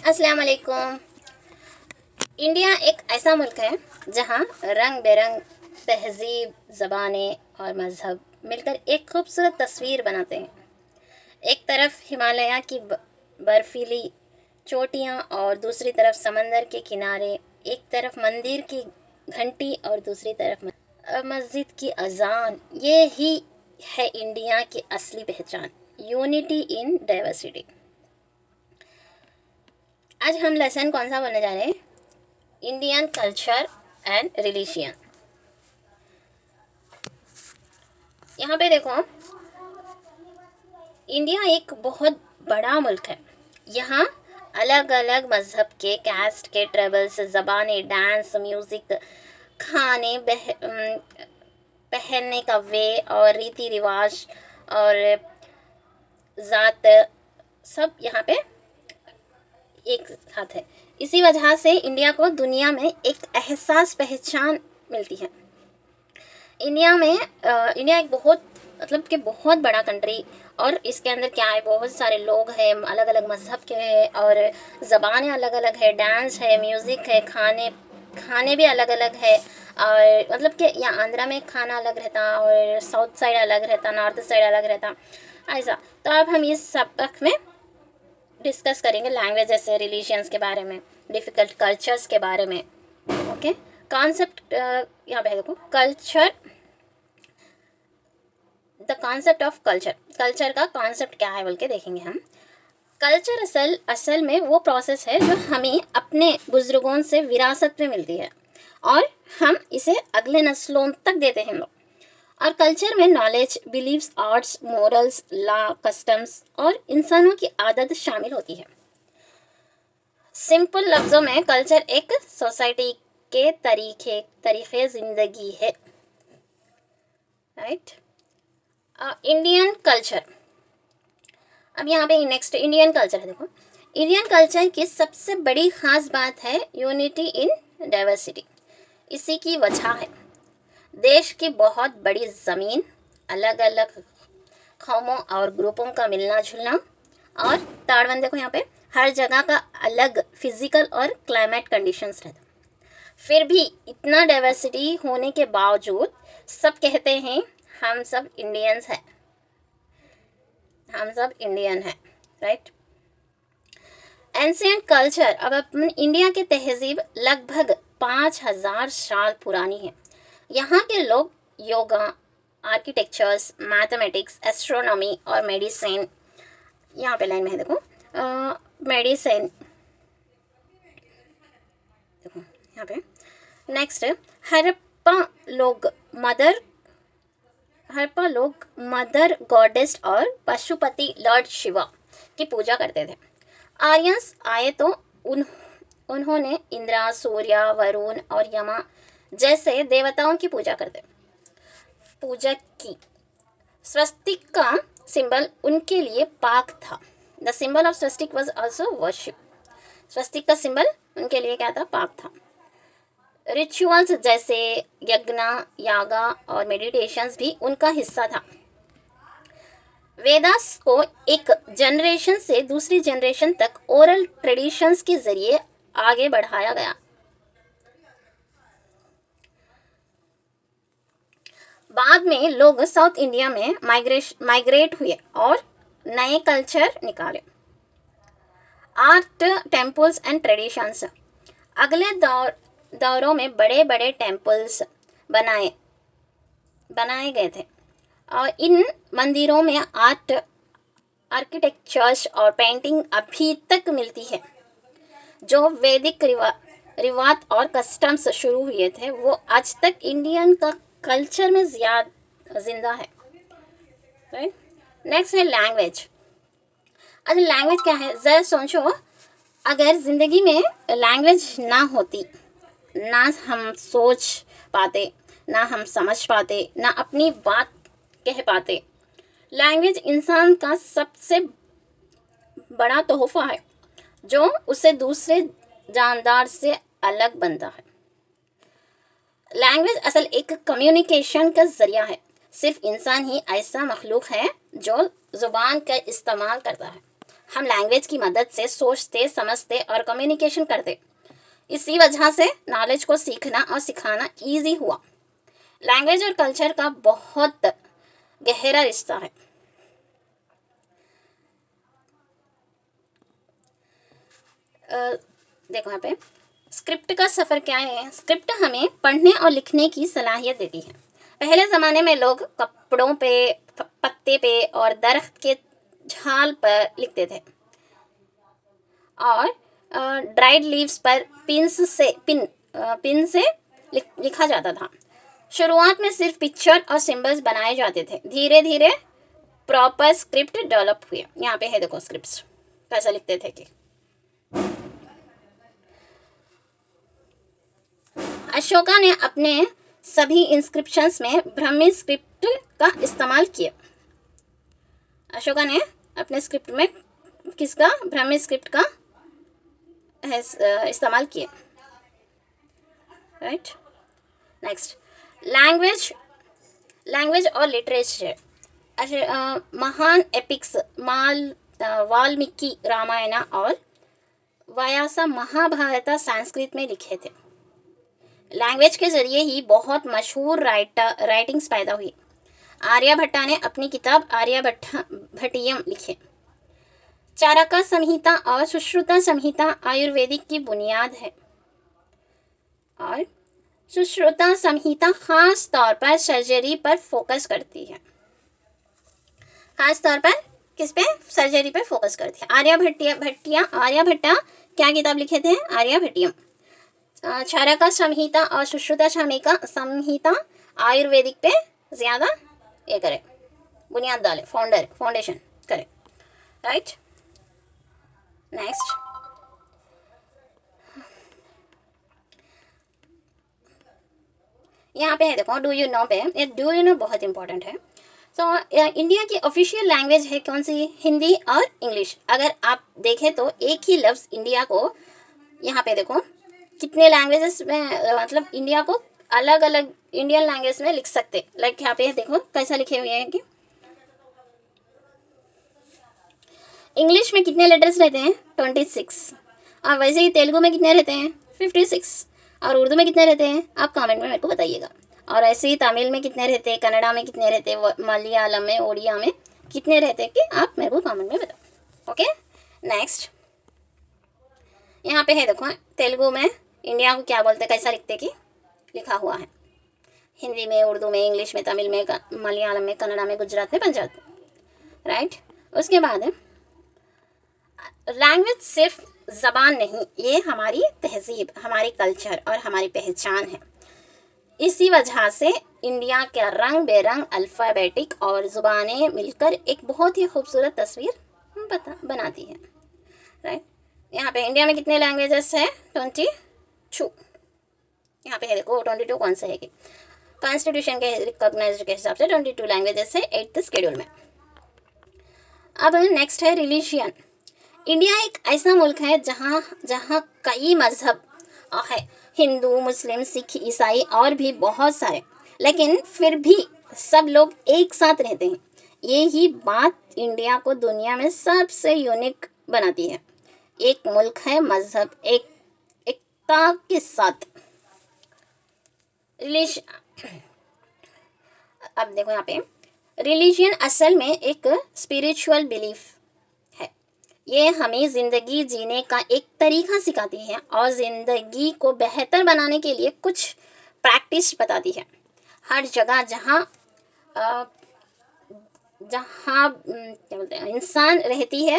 अस्सलाम वालेकुम। इंडिया एक ऐसा मुल्क है जहाँ रंग बेरंग तहजीब, ज़बानें और मज़हब मिलकर एक खूबसूरत तस्वीर बनाते हैं। एक तरफ हिमालय की बर्फीली चोटियाँ और दूसरी तरफ समंदर के किनारे, एक तरफ मंदिर की घंटी और दूसरी तरफ मस्जिद की अजान। ये ही है इंडिया की असली पहचान, यूनिटी इन डाइवर्सिटी। आज हम लेसन कौन सा बोलने जा रहे हैं? Indian culture and religion. यहाँ पे देखो, इंडिया एक बहुत बड़ा मुल्क है। यहाँ अलग अलग मज़हब के, कास्ट के, ट्राइबल्स, ज़बानें, डांस, म्यूज़िक, खाने, पहनने का वे और रीति रिवाज और ज़ात, सब यहाँ पे एक साथ है। इसी वजह से इंडिया को दुनिया में एक एहसास, पहचान मिलती है। इंडिया एक बहुत बड़ा कंट्री, और इसके अंदर क्या है, बहुत सारे लोग हैं, अलग अलग मज़हब के हैं और ज़बानें अलग अलग है, डांस है, म्यूज़िक है, खाने भी अलग अलग है। और मतलब कि यहाँ आंध्रा में खाना अलग रहता और साउथ साइड अलग रहता, नॉर्थ साइड अलग रहता, ऐसा। तो अब हम इस सबक में डिस्कस करेंगे लैंग्वेजेस, रिलीजियंस के बारे में, डिफ़िकल्ट कल्चर्स के बारे में। ओके, कॉन्सेप्ट यहाँ पे देखो, culture, the concept of culture का कॉन्सेप्ट क्या है बोल के देखेंगे हम। कल्चर असल में वो प्रोसेस है जो हमें अपने बुजुर्गों से विरासत में मिलती है और हम इसे अगले नस्लों तक देते हैं लोग। और कल्चर में knowledge, beliefs, arts, morals, law, customs और इंसानों की आदत शामिल होती है। सिंपल लफ्ज़ों में कल्चर एक सोसाइटी के तरीके ज़िंदगी है, राइट। इंडियन कल्चर, अब यहाँ पे नेक्स्ट इंडियन कल्चर है। देखो, इंडियन कल्चर की सबसे बड़ी ख़ास बात है यूनिटी इन डाइवर्सिटी। इसी की वजह है देश की बहुत बड़ी ज़मीन, अलग अलग कौमों और ग्रुपों का मिलना जुलना, और ताड़वन देखो यहाँ पे हर जगह का अलग फिजिकल और क्लाइमेट कंडीशंस रहता। फिर भी इतना डाइवर्सिटी होने के बावजूद सब कहते हैं हम सब इंडियंस हैं, हम सब इंडियन हैं, राइट। एंशिएंट कल्चर, अब अपन इंडिया की तहजीब लगभग 5000 साल पुरानी है। यहाँ के लोग योगा, आर्किटेक्चर्स, मैथमेटिक्स, एस्ट्रोनॉमी और मेडिसिन, यहाँ पे लाइन में है देखो, मेडिसिन देखो यहाँ पे। नेक्स्ट, हड़प्पा लोग मदर गॉडेस और पशुपति लॉर्ड शिवा की पूजा करते थे। आर्यंस आए तो उन्होंने इंद्रा, सूर्य, वरुण और यमा जैसे देवताओं की पूजा की। स्वस्तिक का सिंबल उनके लिए पाक था। The symbol of swastika was also worship. स्वस्तिक का सिंबल उनके लिए क्या था? पाक था। रिचुअल्स जैसे यज्ञ, यागा और मेडिटेशंस भी उनका हिस्सा था। वेदास को एक जनरेशन से दूसरी जनरेशन तक ओरल ट्रेडिशंस के जरिए आगे बढ़ाया गया। बाद में लोग साउथ इंडिया में माइग्रेट हुए और नए कल्चर निकाले। आर्ट, टेम्पल्स एंड ट्रेडिशंस, अगले दौरों में बड़े बड़े टेम्पल्स बनाए गए थे और इन मंदिरों में आर्किटेक्चर्स और पेंटिंग अभी तक मिलती है। जो वैदिक रिवाज और कस्टम्स शुरू हुए थे वो आज तक इंडियन का कल्चर में जिंदा है, राइट। नेक्स्ट है लैंग्वेज। अच्छा, लैंग्वेज क्या है? ज़रा सोचो, अगर ज़िंदगी में लैंग्वेज ना होती, ना हम सोच पाते, ना हम समझ पाते, ना अपनी बात कह पाते। लैंग्वेज इंसान का सबसे बड़ा तोहफा है जो उसे दूसरे जानदार से अलग बनता है। लैंग्वेज असल एक कम्युनिकेशन का जरिया है। सिर्फ इंसान ही ऐसा मखलूक है जो ज़ुबान का इस्तेमाल करता है। हम लैंग्वेज की मदद से सोचते, समझते और कम्युनिकेशन करते। इसी वजह से नॉलेज को सीखना और सिखाना ईजी हुआ। लैंग्वेज और कल्चर का बहुत गहरा रिश्ता है। देखो यहाँ पे स्क्रिप्ट का सफ़र क्या है। स्क्रिप्ट हमें पढ़ने और लिखने की सलाहियत देती है। पहले ज़माने में लोग कपड़ों पे, पत्ते पे और दरख्त के झाल पर लिखते थे और ड्राइड लीव्स पर पिन से लिखा जाता था। शुरुआत में सिर्फ पिक्चर और सिंबल्स बनाए जाते थे। धीरे धीरे प्रॉपर स्क्रिप्ट डेवलप हुए। यहाँ पे है देखो स्क्रिप्ट्स कैसा लिखते थे कि अशोका ने अपने सभी इंस्क्रिप्शंस में ब्राह्मी स्क्रिप्ट का इस्तेमाल किया। अशोका ने अपने स्क्रिप्ट में किसका, ब्राह्मी स्क्रिप्ट का इस्तेमाल किया। राइट, नेक्स्ट लैंग्वेज और लिटरेचर। महान एपिक्स वाल्मीकि रामायण और व्यासा महाभारत संस्कृत में लिखे थे। लैंग्वेज के जरिए ही बहुत मशहूर राइटिंग्स पैदा हुई। आर्यभट्टा ने अपनी किताब आर्यभट्टियम लिखे। चारका संहिता और सुश्रुता संहिता आयुर्वेदिक की बुनियाद है और सुश्रुता संहिता खास तौर पर सर्जरी पर फोकस करती है। खास तौर पर किस पे, सर्जरी पर फोकस करती है। आर्यभट्टा क्या किताब लिखे थे, आर्यभट्टियम। चारका संहिता और सुश्रुता संहिता आयुर्वेदिक पे ज़्यादा ये करे, बुनियाद डाले, फाउंडेशन करे। राइट, नेक्स्ट यहाँ पे है देखो डू यू नो पे। ये डू यू नो बहुत इंपॉर्टेंट है। इंडिया की ऑफिशियल लैंग्वेज है कौन सी, हिंदी और इंग्लिश। अगर आप देखें तो एक ही लफ्ज़ इंडिया को, यहाँ पे देखो कितने लैंग्वेजेस में, मतलब इंडिया को अलग अलग इंडियन लैंग्वेज में लिख सकते। लाइक यहाँ पे देखो कैसा लिखे हुए हैं कि इंग्लिश में कितने लेटर्स रहते हैं, 26। और वैसे ही तेलुगु में कितने रहते हैं, 56। और उर्दू में कितने रहते हैं, आप कमेंट में मेरे को बताइएगा। और ऐसे ही तमिल में कितने रहते हैं, कन्नड़ा में कितने रहते हैं, मलयालम में, ओडिया में कितने रहते हैं कि आप मेरे को कमेंट में बताओ। ओके, नेक्स्ट यहाँ पे है देखो तेलुगु में इंडिया को क्या बोलते, कैसा लिखते कि लिखा हुआ है। हिंदी में, उर्दू में, इंग्लिश में, तमिल में, मलयालम में, कन्नड़ा में, गुजरात में, पंजाब में। राइट, उसके बाद लैंग्वेज सिर्फ ज़बान नहीं, ये हमारी तहजीब, हमारी कल्चर और हमारी पहचान है। इसी वजह से इंडिया के रंग बेरंग अल्फ़ाबेटिक और ज़ुबानें मिलकर एक बहुत ही खूबसूरत तस्वीर बनाती है। राइट, यहाँ पे इंडिया में कितने लैंग्वेजेस है, 22। यहाँ पे है देखो 22 कौन से है कि कॉन्स्टिट्यूशन के रिकॉग्नाइज्ड के हिसाब से 22 लैंग्वेजेस है 8th शेड्यूल में। अब नेक्स्ट है रिलीजियन। इंडिया एक ऐसा मुल्क है जहाँ कई मज़हब है, हिंदू, मुस्लिम, सिख, ईसाई और भी बहुत सारे, लेकिन फिर भी सब लोग एक साथ रहते हैं। यही बात इंडिया को दुनिया में सबसे यूनिक बनाती है। एक मुल्क है, मज़हब एकता के साथ। अब देखो यहाँ पे रिलीजन असल में एक स्पिरिचुअल बिलीफ है। ये हमें ज़िंदगी जीने का एक तरीका सिखाती है और ज़िंदगी को बेहतर बनाने के लिए कुछ प्रैक्टिस बताती है। हर जगह क्या बोलते हैं, इंसान रहती है,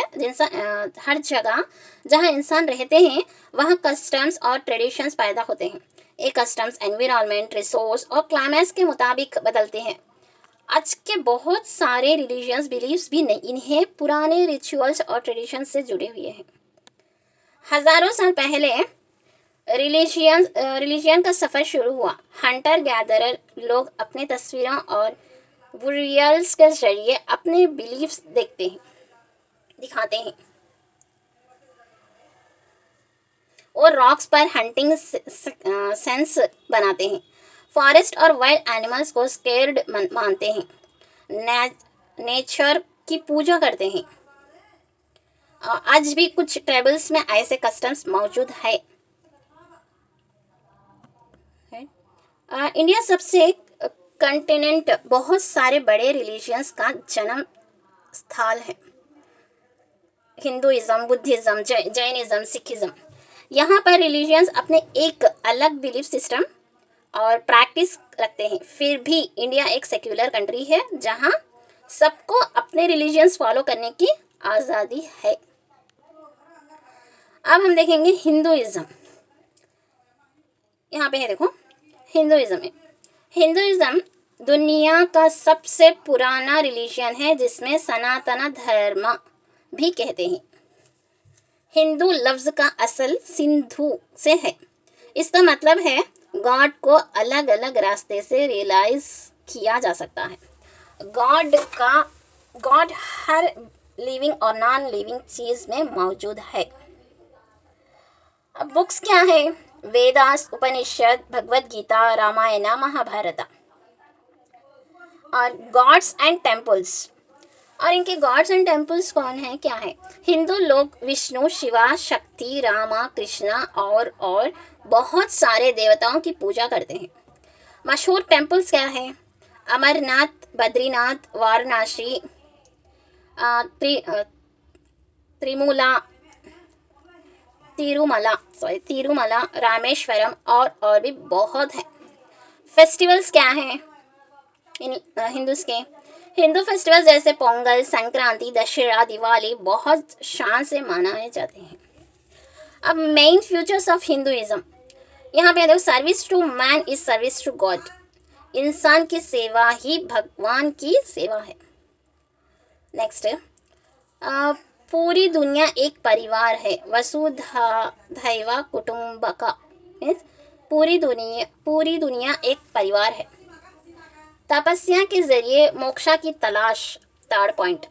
हर जगह जहाँ इंसान रहते हैं वहाँ कस्टम्स और ट्रेडिशंस पैदा होते हैं। ये कस्टम्स एनवायरनमेंट, रिसोर्स और क्लाइमेट के मुताबिक बदलते हैं। आज के बहुत सारे रिलीजियस बिलीव्स भी नहीं, इन्हें पुराने रिचुअल्स और ट्रेडिशंस से जुड़े हुए हैं। हज़ारों साल पहले रिलीजियन का सफ़र शुरू हुआ। हंटर गैदरर लोग अपने तस्वीरों और बुरियल्स के जरिए अपने बिलीव्स दिखाते हैं और रॉक्स पर हंटिंग सेंस बनाते हैं। फॉरेस्ट और वाइल्ड एनिमल्स को स्केर्ड मानते हैं। नेचर की पूजा करते हैं आज भी कुछ ट्राइबल्स में ऐसे कस्टम्स मौजूद है। इंडिया सबसे कंटिनेंट बहुत सारे बड़े रिलीजियंस का जन्म स्थल है। हिंदुइज्म, बुद्धिज्म, जैनिज्म, सिखिज्म, यहाँ पर रिलीजियंस अपने एक अलग बिलीफ सिस्टम और प्रैक्टिस रखते हैं। फिर भी इंडिया एक सेक्युलर कंट्री है जहाँ सबको अपने रिलीजियंस फॉलो करने की आज़ादी है। अब हम देखेंगे हिंदुइज्म। यहाँ पे है देखो, हिंदुइज्म है। हिंदुइज्म दुनिया का सबसे पुराना रिलीजन है जिसमें सनातन धर्म भी कहते हैं। हिंदू लफ्ज़ का असल सिंधु से है। इसका मतलब है गॉड को अलग अलग रास्ते से रियलाइज किया जा सकता है। गॉड हर लिविंग और नॉन लिविंग चीज़ में मौजूद है। अब बुक्स क्या है? वेदास, उपनिषद, भगवद गीता, रामायण, महाभारत। और गॉड्स एंड टेम्पल्स, और इनके गॉड्स एंड टेम्पल्स कौन है, क्या है? हिंदू लोग विष्णु, शिवा, शक्ति, रामा, कृष्णा और बहुत सारे देवताओं की पूजा करते हैं। मशहूर टेम्पल्स क्या है? अमरनाथ, बद्रीनाथ, वाराणसी, तिरुमला, रामेश्वरम और भी बहुत हैं। फेस्टिवल्स क्या हैं इन हिंदूज के? हिंदू फेस्टिवल्स जैसे पोंगल, संक्रांति, दशहरा, दिवाली बहुत शान से मनाए जाते हैं। अब मेन फ्यूचर्स ऑफ हिंदुइज्म, यहाँ पे देखो, service to man is service to God. इंसान की सेवा ही भगवान की सेवा है। नेक्स्ट, पूरी दुनिया एक परिवार है। वसुधैव कुटुंबकम मीन्स पूरी दुनिया एक परिवार है। तपस्या के जरिए मोक्षा की तलाश, थर्ड पॉइंट।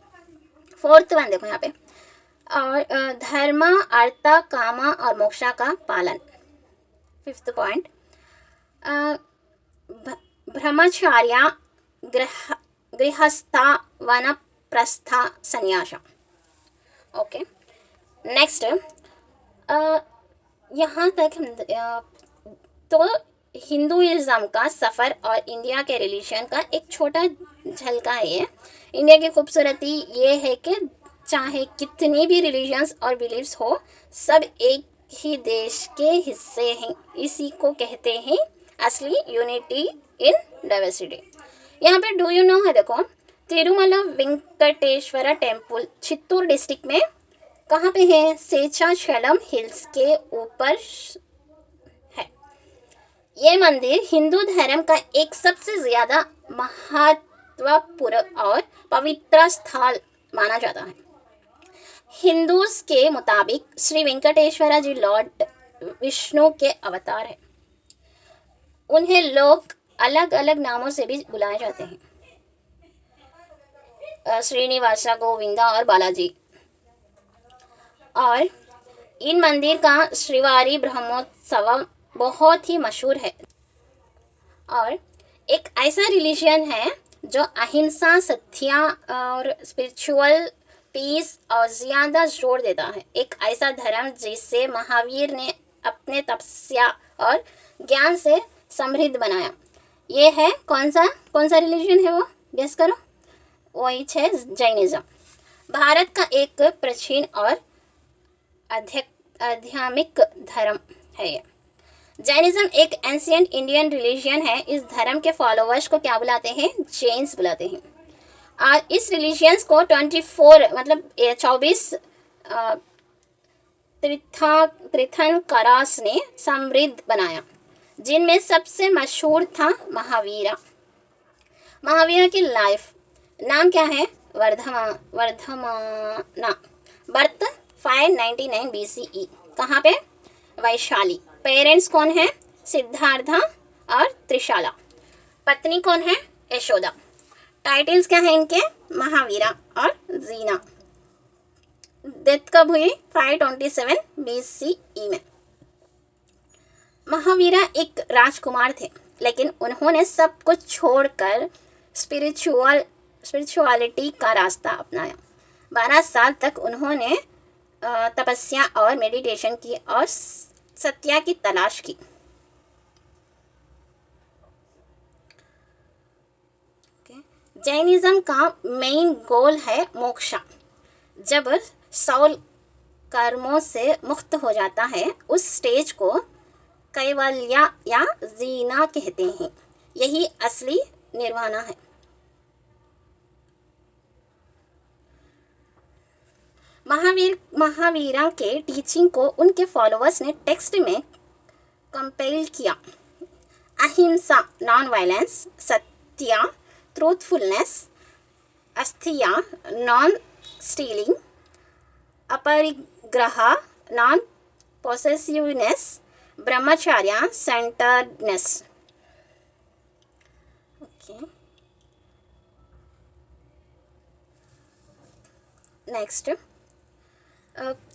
फोर्थ वन देखो यहाँ पे, और धर्म, अर्थ, काम और मोक्षा का पालन। फिफ्थ पॉइंट, ब्रह्मचर्य, गृहस्थ, वानप्रस्थ, संन्यास। ओके, नेक्स्ट, यहाँ तक तो हिंदुइज्म का सफ़र और इंडिया के रिलीजन का एक छोटा झलका है ये। इंडिया की खूबसूरती ये है कि चाहे कितनी भी रिलीजन्स और बिलीव्स हो, सब एक ही देश के हिस्से हैं। इसी को कहते हैं असली यूनिटी इन डाइवर्सिटी। यहाँ पे डू यू नो है देखो, तिरुमला वेंकटेश्वरा टेम्पल चित्तूर डिस्ट्रिक्ट में कहाँ पे है? शेषाचलम हिल्स के ऊपर है। ये मंदिर हिंदू धर्म का एक सबसे ज़्यादा महत्वपूर्ण और पवित्र स्थल माना जाता है। हिंदूज के मुताबिक श्री वेंकटेश्वरा जी लॉर्ड विष्णु के अवतार हैं। उन्हें लोग अलग अलग नामों से भी बुलाए जाते हैं, श्रीनिवासा, गोविंदा और बालाजी। और इन मंदिर का श्रीवारी ब्रह्मोत्सव बहुत ही मशहूर है और एक ऐसा रिलीजन है जो अहिंसा, सत्य और स्पिरिचुअल पीस और ज़्यादा जोर देता है। एक ऐसा धर्म जिसे महावीर ने अपने तपस्या और ज्ञान से समृद्ध बनाया। ये है कौन सा रिलीजन है वो? गेस करो। वही है जैनिज्म। भारत का एक प्राचीन और आध्यात्मिक धर्म है ये। जैनिज्म एक एंशिएंट इंडियन रिलीजन है। इस धर्म के फॉलोअर्स को क्या बुलाते हैं? जैन्स बुलाते हैं। और इस रिलीजियंस को 24 तीर्थंकरास ने समृद्ध बनाया, जिनमें सबसे मशहूर था महावीरा। महावीरा की लाइफ नाम क्या है? वर्धमाना। Birth 599 BCE। कहाँ पे? वैशाली। पेरेंट्स कौन है? सिद्धार्था और त्रिशाला। पत्नी कौन है? यशोदा। टाइटल्स क्या है इनके? महावीरा और जीना। डेथ कब हुई? 527 BCE में। महावीरा एक राजकुमार थे, लेकिन उन्होंने सब कुछ छोड़कर स्पिरिचुअलिटी का रास्ता अपनाया। 12 साल तक उन्होंने तपस्या और मेडिटेशन की और सत्या की तलाश की। जैनिज्म का मेन गोल है मोक्षा। जब सौल कर्मों से मुक्त हो जाता है उस स्टेज को कैवल्य या जीना कहते हैं। यही असली निर्वाणा है। महावीरा के टीचिंग को उनके फॉलोअर्स ने टेक्स्ट में कंपेल किया। Ahimsa non violence, satya truthfulness, asteya non stealing, aparigraha non possessiveness, brahmacharya centredness. Okay, next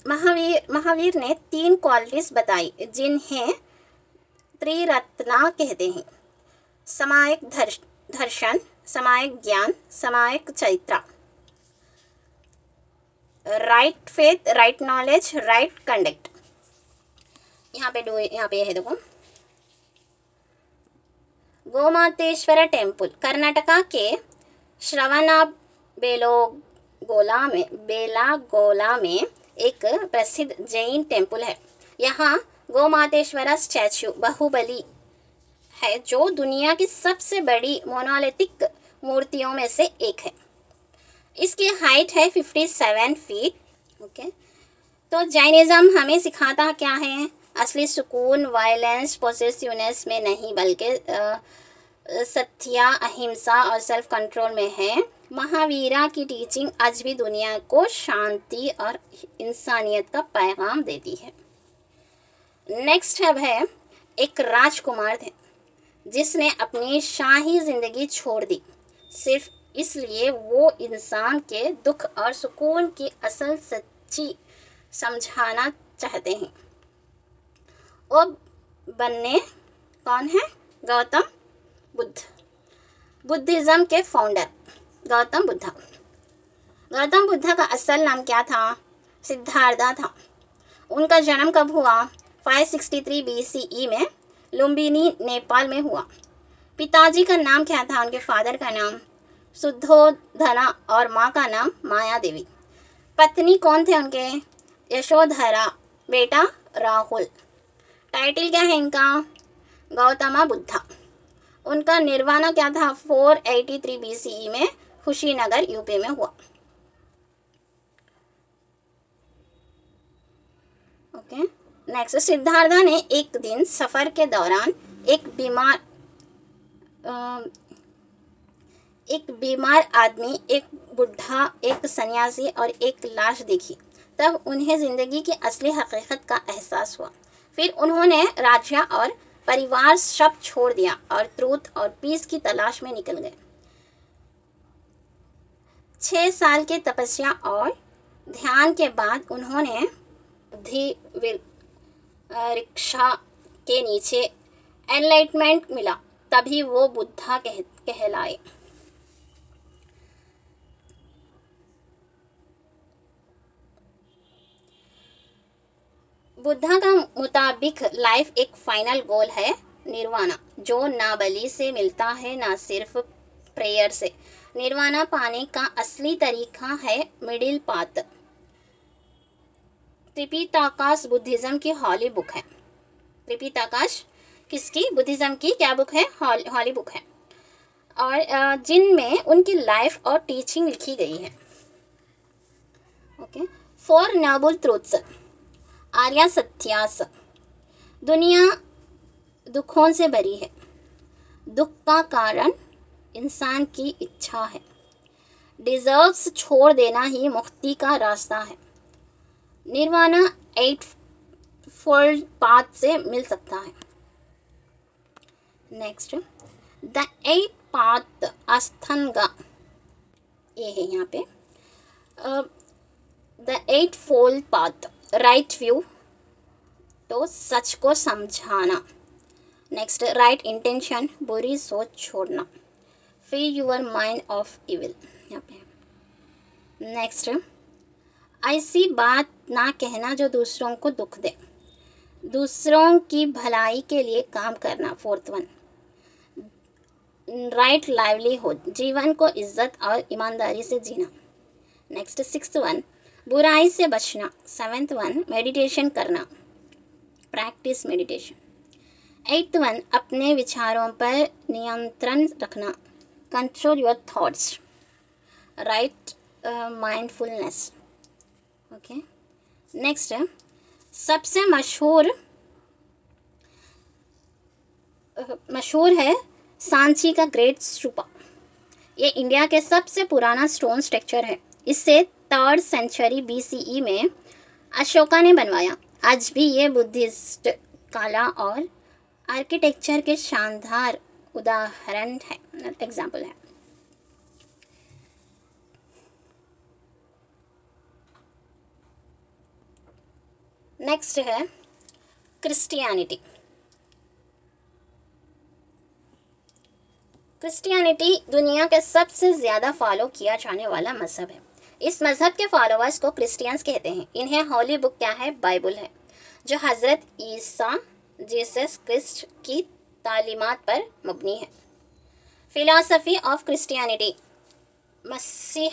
Mahavir ने 3 क्वालिटीज बताई जिन्हें त्रिरत्ना कहते हैं। समायिक darshan, samyak gyan, samyak chaitra. Right faith, right knowledge, right conduct. यहाँ पे है देखो, गोमातेश्वर टेम्पल कर्नाटका के बेलागोला में एक प्रसिद्ध जैन टेम्पल है। यहाँ गोमातेश्वरा स्टैच्यू बाहुबली है जो दुनिया की सबसे बड़ी मोनोलिथिक मूर्तियों में से एक है। इसकी हाइट है 57 फीट। ओके, तो जैनिज्म हमें सिखाता क्या है? असली सुकून वायलेंस पोसेसिवनेस में नहीं बल्कि सत्या, अहिंसा और सेल्फ कंट्रोल में है। महावीरा की टीचिंग आज भी दुनिया को शांति और इंसानियत का पैगाम देती है। नेक्स्ट अब है, एक राजकुमार थे जिसने अपनी शाही जिंदगी छोड़ दी सिर्फ इसलिए वो इंसान के दुख और सुकून की असल सच्ची समझाना चाहते हैं। वो बनने कौन है? गौतम बुद्ध, बुद्धिज्म के फाउंडर गौतम बुद्ध। गौतम बुद्ध का असल नाम क्या था? सिद्धार्था था। उनका जन्म कब हुआ? 563 BCE में लुम्बिनी, नेपाल में हुआ। पिताजी का नाम क्या था? उनके फादर का नाम शुद्धोधना और माँ का नाम माया देवी। पत्नी कौन थे उनके? यशोधरा, बेटा राहुल। टाइटल क्या है इनका? गौतम बुद्ध। उनका निर्वाणा क्या था? 483 BCE में कुशीनगर यूपी में हुआ। ओके, नेक्स्ट, सिद्धार्था ने एक दिन सफर के दौरान एक बीमार आदमी, एक बुढ़ा, एक सन्यासी और एक लाश देखी। तब उन्हें जिंदगी की असली हकीकत का एहसास हुआ। फिर उन्होंने राज्य और परिवार सब छोड़ दिया और ट्रूथ और पीस की तलाश में निकल गए। 6 साल की तपस्या और ध्यान के बाद उन्होंने रिक्शा के नीचे एनलाइटमेंट मिला। तभी वो बुद्धा कहलाए। बुद्धा का मुताबिक लाइफ एक फाइनल गोल है, निर्वाणा, जो ना बलि से मिलता है ना सिर्फ प्रेयर से। निर्वाणा पाने का असली तरीका है मिडिल पाथ। त्रिपिटकास बुद्धिज्म की हॉली बुक है। त्रिपिटकास किसकी? बुद्धिज्म की क्या बुक है? हॉली बुक है, और जिनमें उनकी लाइफ और टीचिंग लिखी गई है। Okay, 4 noble truths, Arya Satyas. दुनिया दुखों से भरी है। दुख का कारण इंसान की इच्छा है। डिजर्व्स छोड़ देना ही मुक्ति का रास्ता है। निर्वाणा 8 फोल्ड पाथ से मिल सकता है। नेक्स्ट, द 8 पाथ अस्थंगा, ये है यहाँ पे। The 8 fold path, right view, तो सच को समझाना। नेक्स्ट, राइट इंटेंशन, बुरी सोच छोड़ना। Free your mind of evil, यहाँ पे। नेक्स्ट, ऐसी बात ना कहना जो दूसरों को दुख दे, दूसरों की भलाई के लिए काम करना। फोर्थ वन, राइट लाइवलीहुड, जीवन को इज्जत और ईमानदारी से जीना। नेक्स्ट सिक्स्थ वन, बुराई से बचना। सेवेंथ वन, मेडिटेशन करना, प्रैक्टिस मेडिटेशन। एट्थ वन, अपने विचारों पर नियंत्रण रखना, control your thoughts, right mindfulness. Okay, next सबसे मशहूर है सांची का ग्रेट स्तूपा। ये इंडिया के सबसे पुराना स्टोन स्ट्रक्चर है। इसे 3rd सेंचुरी BCE में अशोका ने बनवाया। आज भी ये बुद्धिस्ट कला और आर्किटेक्चर के शानदार उदाहरण है, एग्जाम्पल है। नेक्स्ट है क्रिश्चियनिटी। क्रिश्चियनिटी दुनिया के सबसे ज़्यादा फॉलो किया जाने वाला मज़हब है। इस मज़हब के फॉलोअर्स को क्रिश्चियंस कहते हैं। इन्हें हॉली बुक क्या है? बाइबल है, जो हज़रत ईसा जीसस क्रिस्ट की तालीमात पर मबनी है। फिलॉसफी ऑफ क्रिश्चियनिटी, मसीह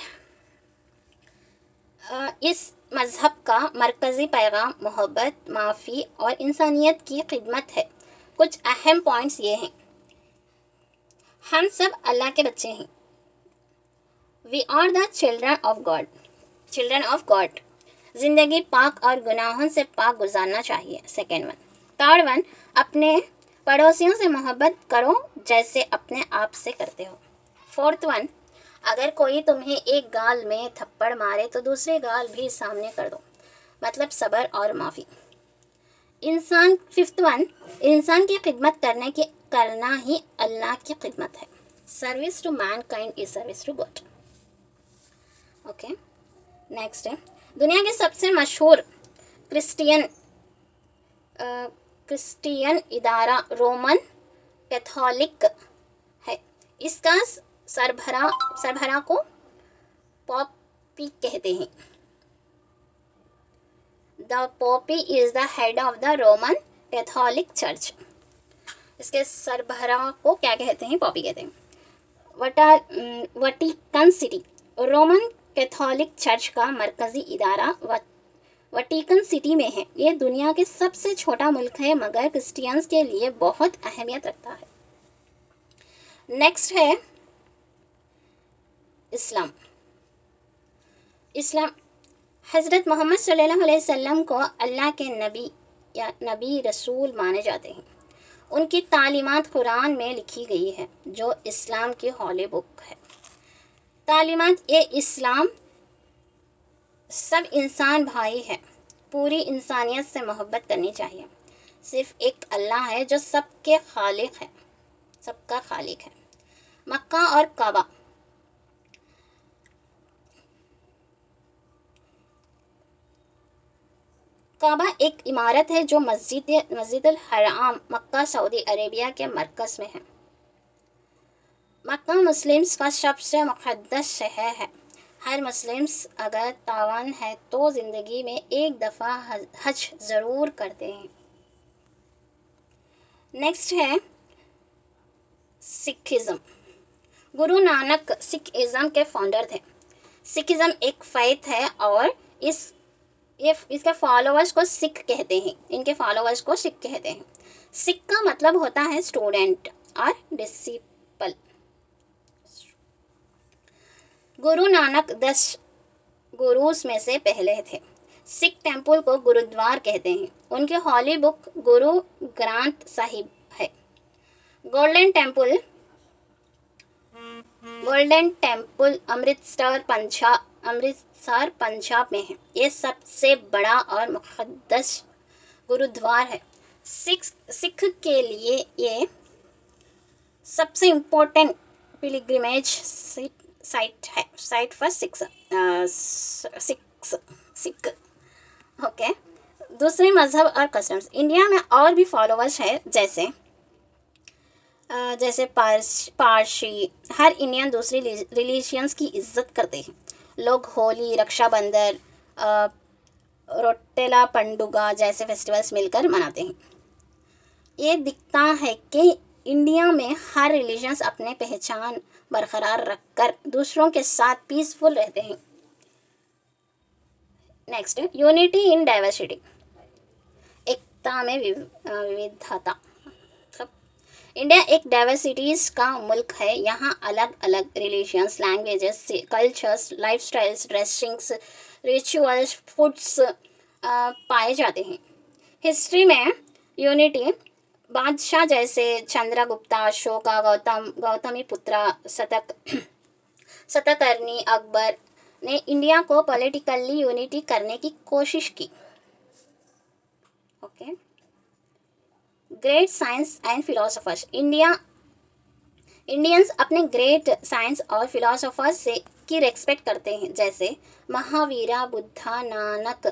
इस मज़हब का मरकज़ी पैगाम मोहब्बत, माफ़ी और इंसानियत की खिदमत है। कुछ अहम पॉइंट्स ये हैं। हम सब अल्लाह के बच्चे हैं। We are the children of God, children of God. ज़िंदगी पाक और गुनाहों से पाक गुजारना चाहिए। Second one. थर्ड वन, अपने पड़ोसियों से मोहब्बत करो जैसे अपने आप से करते हो। फोर्थ वन, अगर कोई तुम्हें एक गाल में थप्पड़ मारे तो दूसरे गाल भी सामने कर दो, मतलब सब्र और माफ़ी। फिफ्थ वन, इंसान की खिदमत करना ही अल्लाह की खिदमत है। Service to mankind is service to God. Okay, next है दुनिया के सबसे मशहूर क्रिश्चियन इदारा रोमन कैथोलिक है। इसका सरबराह को पॉपी कहते हैं। The Poppy is the head of the Roman Catholic church. इसके सरबराह को क्या कहते हैं? पॉपी कहते हैं। वटिकन सिटी, रोमन कैथोलिक चर्च का मरकज़ी इदारा वटिकन सिटी में है। ये दुनिया के सबसे छोटा मुल्क है, मगर क्रिश्चियंस के लिए बहुत अहमियत रखता है। नेक्स्ट है इस्लाम। हज़रत मोहम्मद सल्लल्लाहु अलैहि वसल्लम को अल्लाह के नबी रसूल माने जाते हैं। उनकी तालीमात कुरान में लिखी गई है, जो इस्लाम की हॉली बुक है। तालीमात इस्लाम सब इंसान भाई है, पूरी इंसानियत से मोहब्बत करनी चाहिए। सिर्फ एक अल्लाह है जो सबका खालिक है। मक्का और काबा, काबा एक इमारत है जो मस्जिदुल हराम मक्का सऊदी अरेबिया के मरकज़ में है। मक्का मुस्लिम्स का सबसे मुक़द्दस शहर है। हर मुस्लिम्स अगर तावान है तो ज़िंदगी में एक दफ़ा हज ज़रूर करते हैं। नेक्स्ट है सिखिज़म। गुरु नानक सिखिज़म के फाउंडर थे। सिखिज़म एक फ़ैथ है और इसके फॉलोअर्स को सिख कहते हैं। इनके फॉलोअर्स को सिख कहते हैं। सिख का मतलब होता है स्टूडेंट और डिसिपल। गुरु नानक 10 गुरुस में से पहले थे। सिख टेम्पल को गुरुद्वार कहते हैं। उनकी हॉली बुक गुरु ग्रंथ साहिब है। गोल्डन टेम्पल अमृतसर पंजाब में है। ये सबसे बड़ा और मुक़द्दस गुरुद्वार है। सिख के लिए ये सबसे इम्पोर्टेंट पिलग्रिमेज साइट है, साइट फॉर सिख। ओके, दूसरे मज़हब और कस्टम्स। इंडिया में और भी फॉलोअर्स है, जैसे पारसी। हर इंडियन दूसरी रिलीजियंस की इज्जत करते हैं। लोग होली, रक्षाबंधन, रोटेला पंडुगा जैसे फेस्टिवल्स मिलकर मनाते हैं। ये दिखता है कि इंडिया में हर रिलीजन्स अपने पहचान बरकरार रखकर दूसरों के साथ पीसफुल रहते हैं। नेक्स्ट, यूनिटी इन डाइवर्सिटी, एकता में विविधता। इंडिया एक डाइवर्सिटीज़ का मुल्क है। यहाँ अलग अलग religions, languages, cultures, lifestyles, dressings, rituals, foods पाए जाते हैं। हिस्ट्री में यूनिटी, बादशाह जैसे चंद्रगुप्ता, अशोका, गौतमीपुत्रा, सतकर्णी, अकबर ने इंडिया को पॉलिटिकली यूनिटी करने की कोशिश की। Okay. Great science and philosophers, Indians अपने ग्रेट साइंस और फिलोसोफर्स से की रेस्पेक्ट करते हैं, जैसे Mahavira, Buddha, Nanak,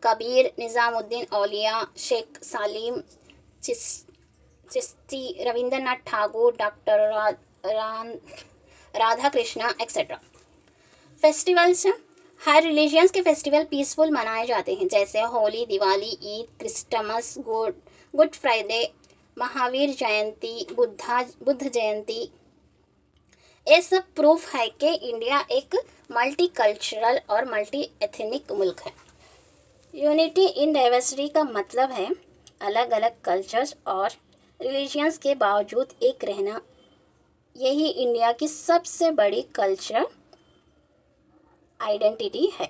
Kabir, Nizamuddin Auliya, Sheikh Salim Chishti, Rabindranath Thakur, doctor Radha Krishna etcetera. Festivals, हर रिलीजियंस के फेस्टिवल पीसफुल मनाए जाते हैं, जैसे Holi, Diwali, Eid, Christmas, good Friday, Mahavir Jayanti, Buddha Jayanti. ये सब प्रूफ है कि इंडिया एक मल्टी कल्चरल और मल्टी एथनिक मुल्क है। यूनिटी इन डाइवर्सिटी का मतलब है अलग अलग कल्चर्स और रिलीजियंस के बावजूद एक रहना। यही इंडिया की सबसे बड़ी कल्चरल आइडेंटिटी है।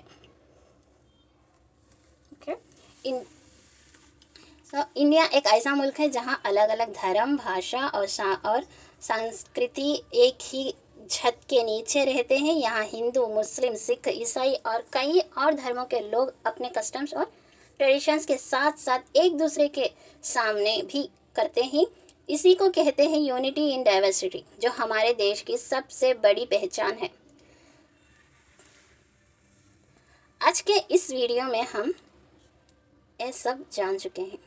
ओके। इंडिया एक ऐसा मुल्क है जहाँ अलग अलग धर्म, भाषा और संस्कृति एक ही छत के नीचे रहते हैं। यहाँ हिंदू, मुस्लिम, सिख, ईसाई और कई और धर्मों के लोग अपने कस्टम्स और ट्रेडिशंस के साथ साथ एक दूसरे के सामने भी करते हैं। इसी को कहते हैं यूनिटी इन डाइवर्सिटी, जो हमारे देश की सबसे बड़ी पहचान है। आज के इस वीडियो में हम ये सब जान चुके हैं।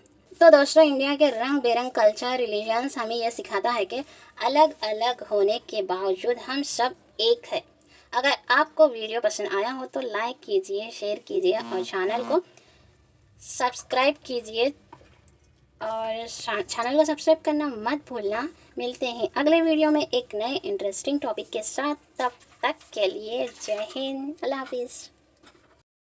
तो दोस्तों, इंडिया के रंग बेरंग कल्चर, रिलीजन्स हमें यह सिखाता है कि अलग अलग होने के बावजूद हम सब एक है। अगर आपको वीडियो पसंद आया हो तो लाइक कीजिए, शेयर कीजिए और चैनल को सब्सक्राइब कीजिए और चैनल को सब्सक्राइब करना मत भूलना। मिलते हैं अगले वीडियो में एक नए इंटरेस्टिंग टॉपिक के साथ। तब तक के लिए जय हिंद, अल्लाह हाफिज़।